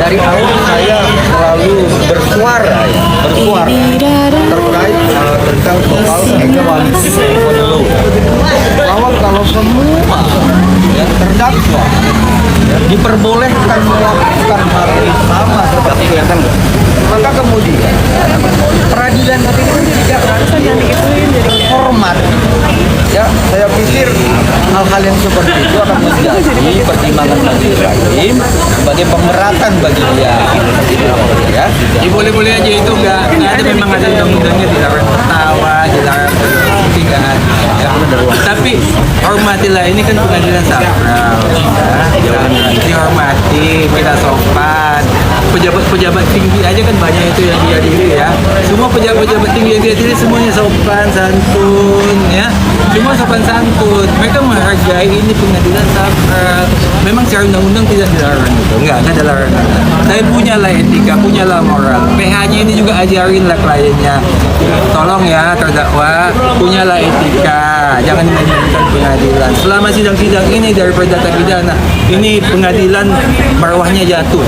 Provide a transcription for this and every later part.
dari awal saya selalu bersuara terkait tentang soal equality bahwa kalau semua terdakwa diperbolehkan melakukan hal yang sama seperti kelihatan, maka kemudian peradilan itu tidak hormat. Ya, saya pikir hal-hal yang seperti itu akan menjadi pertimbangan majelis hakim sebagai pemberatan bagi dia. Ya, boleh-boleh aja itu nggak ada, memang ada undang-undangnya, dilarang tertawa, dilarang bertindak. Ya, tapi hormatilah, ini kan pengadilan sakral. Ya, dihormati, kita sopan. Pejabat-pejabat tinggi aja kan banyak itu yang dihadiri ya. Semua pejabat-pejabat tinggi yang dihadiri semuanya sopan, santun, ya. Semua sopan santun. Mereka menghargai, ini pengadilan sakral. Memang secara undang-undang tidak dilarang itu. Enggak ada larangan. Tapi punyalah etika, punyalah moral. PH-nya ini juga ajarin lah kliennya. Tolong ya terdakwa, punyalah etika. Jangan mainkan pengadilan. Selama sidang-sidang ini daripada data pidana, ini pengadilan marwahnya jatuh.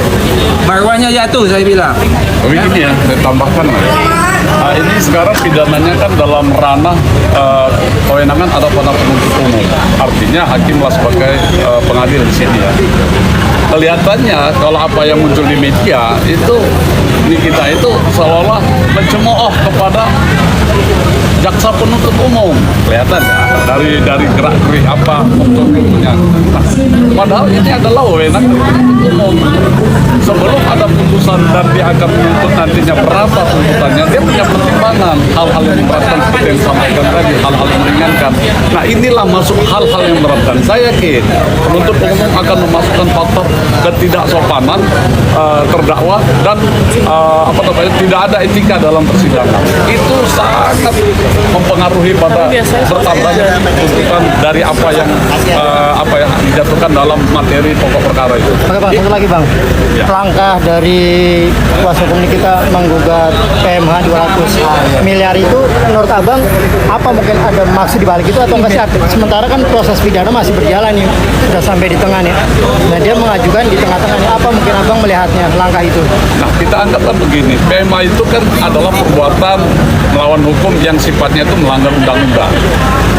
Marwahnya jatuh, saya bilang. Tapi gini ya, saya tambahkan lah ya. Ini sekarang pidananya kan dalam ranah kewenangan ada pada penuntut umum. Artinya hakimlah sebagai pengadil di sini ya. Kelihatannya kalau apa yang muncul di media itu, ini kita itu seolah-olah mencemooh kepada jaksa penuntut umum, kelihatan ya dari gerak-gerik apa untuk punya. Nah, padahal ini adalah wewenang penuntut umum. Sebelum ada putusan dan dia akan menuntut nantinya berapa tuntutannya, dia punya pertimbangan hal-hal yang memberatkan seperti yang disampaikan tadi, hal-hal yang meringankan. Nah, inilah masuk hal-hal yang memberatkan. Saya yakin penuntut umum akan memasukkan faktor ketidaksopanan terdakwa dan tidak ada etika dalam persidangan. Itu sangat mempengaruhi pada bertambahnya tuntutan dari apa yang dijatuhkan dalam materi pokok perkara itu. Oke Bang, satu lagi Bang. Ya. Langkah dari kuasa hukum kita menggugat PMH 200 miliar itu, menurut Abang apa mungkin ada maksud dibalik itu atau enggak sih? Sementara kan proses pidana masih berjalan nih, sudah sampai di tengah nih. Nah dia mengajukan di tengah-tengahnya, apa mungkin Abang melihatnya langkah itu? Nah, kita anggapkan begini, PMA itu kan adalah perbuatan melawan hukum yang sifatnya itu melanggar undang-undang.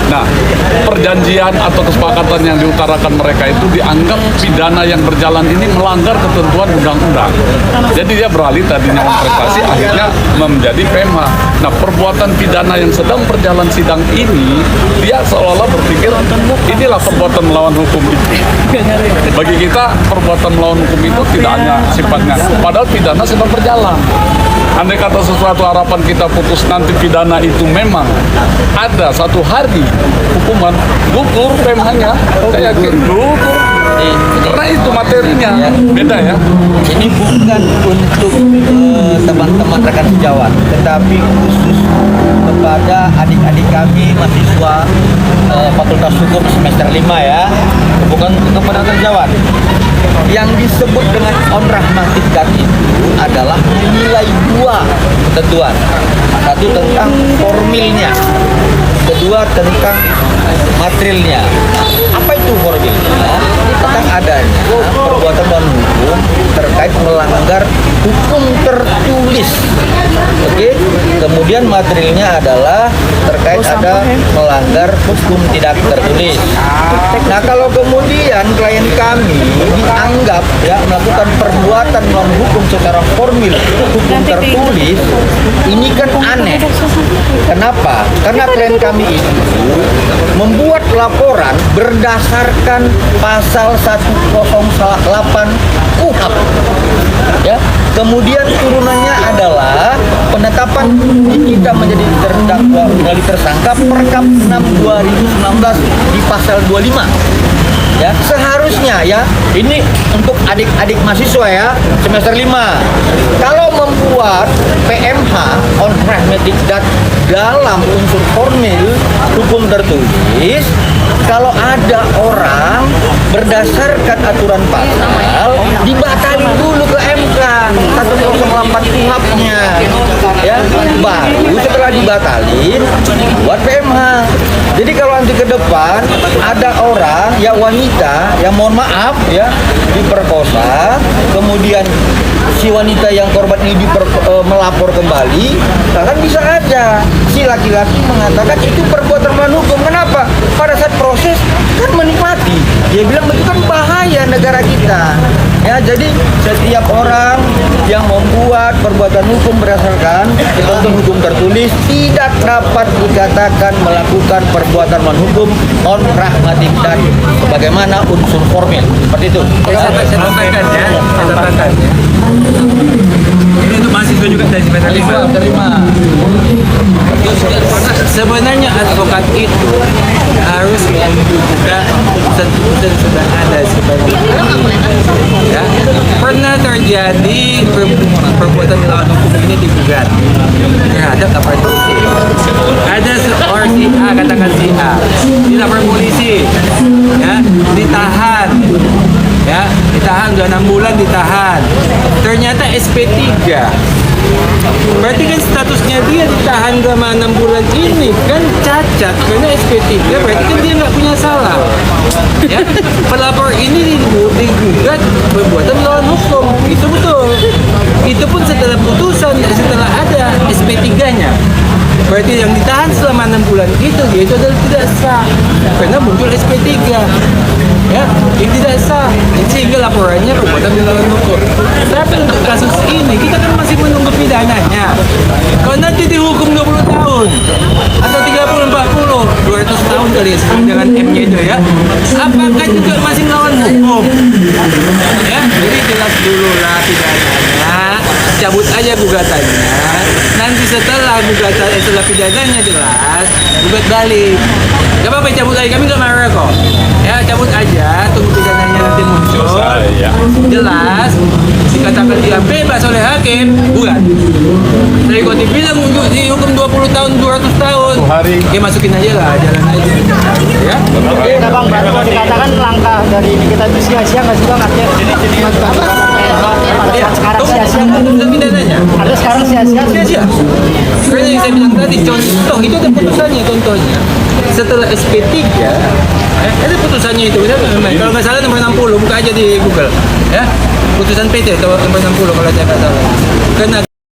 Nah, perjanjian atau kesepakatan yang diutarakan mereka itu dianggap pidana yang berjalan ini melanggar ketentuan undang-undang. Jadi dia beralih tadinya prestasi akhirnya menjadi PMA. Nah, perbuatan pidana yang sedang berjalan sidang ini, dia seolah-olah berpikir inilah perbuatan melawan hukum itu. Bagi kita, perbuatan melawan hukum itu tidak hanya sifatnya, padahal pidana sedang berjalan. Andai kata sesuatu harapan kita putus nanti pidana itu memang ada satu hari hukuman, gugur PMH-nya, saya yakin gugur. Karena itu materinya beda ya. Ini bukan untuk teman-teman rekan sejawat, tetapi khusus kepada adik-adik kami mahasiswa Fakultas Hukum semester 5 ya, bukan kepada sejawat. Yang disebut dengan onrah mahtikat itu adalah menilai dua ketentuan. Satu tentang formilnya, kedua tentang materialnya. Apa itu formilnya? Tentang adanya perbuatan melawan hukum terkait melanggar hukum tertulis. Oke. Kemudian materialnya adalah terkait ada melanggar hukum tidak tertulis. Nah, kalau kemudian klien kami dianggap ya melakukan perbuatan melawan hukum secara formil hukum tertulis, ini kan aneh. Kenapa? Karena klien kami itu membuat laporan berdasarkan pasal 108 KUHP. Ya, kemudian turunannya adalah penetapan kita menjadi terdakwa melalui tersangka Perkap 6 2019 di pasal 25. Ya, seharusnya ya, ini untuk adik-adik mahasiswa ya, semester 5. Kalau membuat PMH on pragmatic dat dalam unsur formil hukum tertulis, kalau ada orang berdasarkan aturan pasal dibatalin dulu ke MK 108 KUHP-nya ya, baru setelah dibatalin buat PMH. Jadi kalau nanti ke depan ada orang ya wanita yang mohon maaf ya diperkosa, kemudian si wanita yang korban ini melapor kembali, nah kan bisa aja si laki-laki mengatakan itu perbuatan melawan hukum. Kenapa? Pada saat proses kan menikmati. Dia bilang itu kan bahaya negara kita. Ya, jadi setiap orang yang membuat perbuatan hukum berdasarkan ketentuan hukum tertulis tidak dapat dikatakan melakukan perbuatan melawan hukum non pragmatik dan sebagaimana unsur formil. Seperti itu. Catatan ya. Ini untuk mahasiswa juga dari semester 5. Terima. Sebenarnya advokat itu harus membuka putusan-putusan sudah ada sebenarnya. Ya, pernah terjadi perbuatan melawan hukum ini digugat terhadap aparat polisi. Ada seorang si A, katakan si A, dilapor polisi, ya, ditahan. Ya, ditahan udah 6 bulan ditahan. Ternyata SP3. Berarti kan statusnya dia ditahan selama 6 bulan ini kan cacat karena SP3, berarti kan dia nggak punya salah. Ya, pelapor ini digugat perbuatan melawan hukum. Itu betul. Itu pun setelah putusan, setelah ada SP3-nya. Berarti yang ditahan selama 6 bulan itu dia itu adalah tidak sah karena muncul SP3. Ya, yang tidak sah sehingga laporannya perbuatan melawan hukum. Tapi untuk kasus ini kita kan masih menunggu pidananya. Kalau nanti dihukum 20 tahun atau 30, 40, 200 tahun kali ya dengan M-nya itu ya. Apakah juga masih melawan hukum? Ya, jadi jelas dulu lah pidananya. Cabut aja gugatannya. Nanti setelah pidananya jelas, gugat balik. Gak apa-apa cabut aja, kami gak marah kok. Ya cabut aja, tunggu pidananya nanti muncul. Jelas, dikatakan dia bebas oleh hakim, bukan. Tapi kalau dibilang dihukum 20 tahun, 200 tahun, ya masukin aja lah, jalan aja. Ya. Nah Bang, berarti kalau dikatakan langkah dari kita itu sia-sia nggak sih Bang? Artinya pada saat sekarang sia-sia nggak? Putusan pidananya. Ada sekarang sia-sia? Sia-sia. Karena yang saya bilang tadi, contoh itu ada putusannya, contohnya. Setelah SP3, ada putusannya itu. Kalau nggak salah nomor 60, buka aja di Google. Ya, putusan PT atau nomor 60 kalau saya nggak salah. Karena